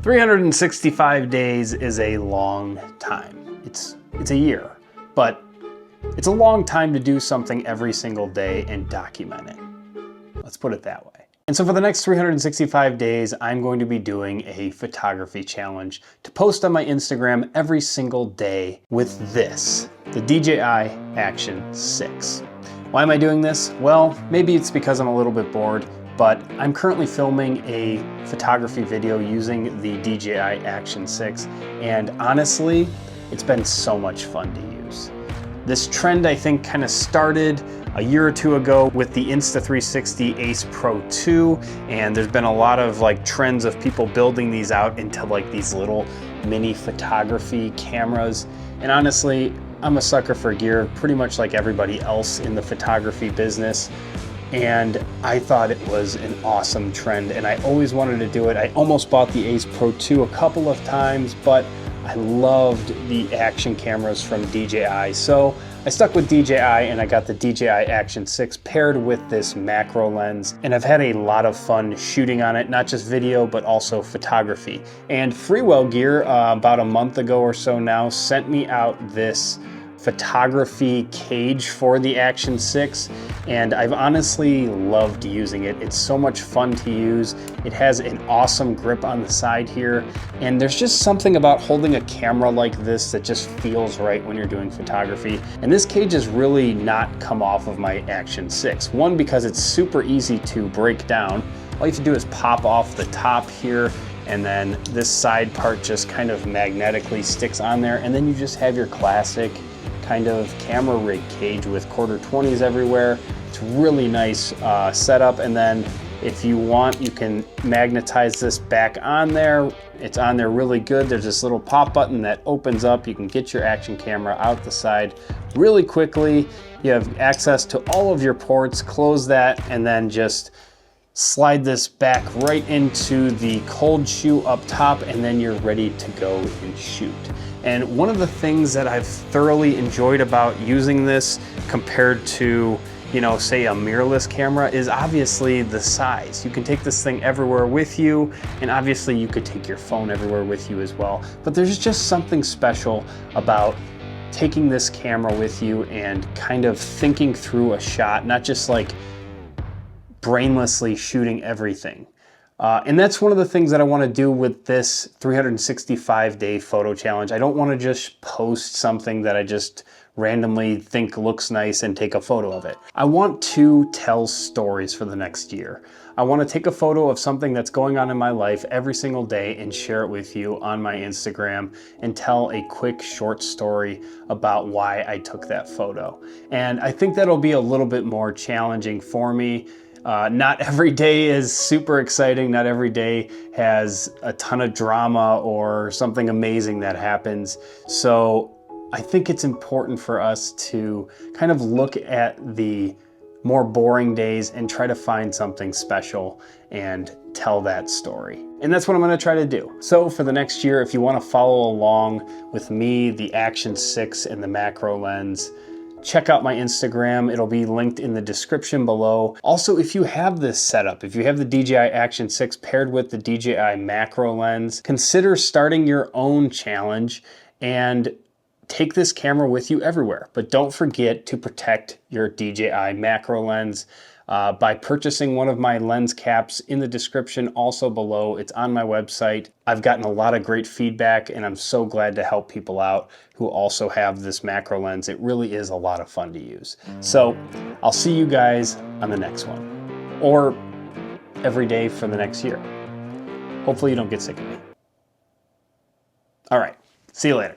365 days is a long time. It's a year, but it's a long time to do something every single day and document it. Let's put it that way. And so for the next 365 days, I'm going to be doing a photography challenge to post on my Instagram every single day with this, the DJI Action 6. Why am I doing this? Well, maybe it's because I'm a little bit bored, but I'm currently filming a photography video using the DJI Action 6, and honestly, it's been so much fun to use. This trend, I think, kind of started a year or two ago with the Insta360 Ace Pro 2, and there's been a lot of trends of people building these out into these little mini photography cameras. And honestly, I'm a sucker for gear, pretty much like everybody else in the photography business. And I thought it was an awesome trend, and I always wanted to do it. I almost bought the Ace Pro 2 a couple of times, but I loved the action cameras from DJI. So I stuck with DJI and I got the DJI Action 6 paired with this macro lens, and I've had a lot of fun shooting on it, not just video, but also photography. And Freewell Gear, about a month ago or so now, sent me out this photography cage for the Action 6, and I've honestly loved using it. It's so much fun to use. It has an awesome grip on the side here, and there's just something about holding a camera like this that just feels right when you're doing photography. And this cage has really not come off of my Action 6. One, because it's super easy to break down. All you have to do is pop off the top here, and then this side part just kind of magnetically sticks on there, and then you just have your classic kind of camera rig cage with quarter 20s everywhere. It's really nice setup, and then if you want, you can magnetize this back on there. It's on there really good. There's this little pop button that opens up. You can get your action camera out the side really quickly. You have access to all of your ports. Close that, and then just slide this back right into the cold shoe up top, and then you're ready to go and shoot. And one of the things that I've thoroughly enjoyed about using this compared to, say a mirrorless camera is obviously the size. You can take this thing everywhere with you, and obviously you could take your phone everywhere with you as well. But there's just something special about taking this camera with you and kind of thinking through a shot, not just brainlessly shooting everything. And that's one of the things that I want to do with this 365-day photo challenge. I don't want to just post something that I just randomly think looks nice and take a photo of it. I want to tell stories for the next year. I want to take a photo of something that's going on in my life every single day and share it with you on my Instagram and tell a quick short story about why I took that photo. And I think that'll be a little bit more challenging for me. Not every day is super exciting. Not every day has a ton of drama or something amazing that happens. So I think it's important for us to kind of look at the more boring days and try to find something special and tell that story. And that's what I'm gonna try to do. So for the next year, if you wanna follow along with me, the Action 6 and the macro lens, check out my Instagram. It'll be linked in the description below. Also, if you have this setup, if you have the DJI Action 6 paired with the DJI macro lens, consider starting your own challenge and take this camera with you everywhere. But don't forget to protect your DJI macro lens by purchasing one of my lens caps in the description, also below. It's on my website. I've gotten a lot of great feedback, and I'm so glad to help people out who also have this macro lens. It really is a lot of fun to use. So I'll see you guys on the next one, or every day for the next year. Hopefully you don't get sick of me. All right, see you later.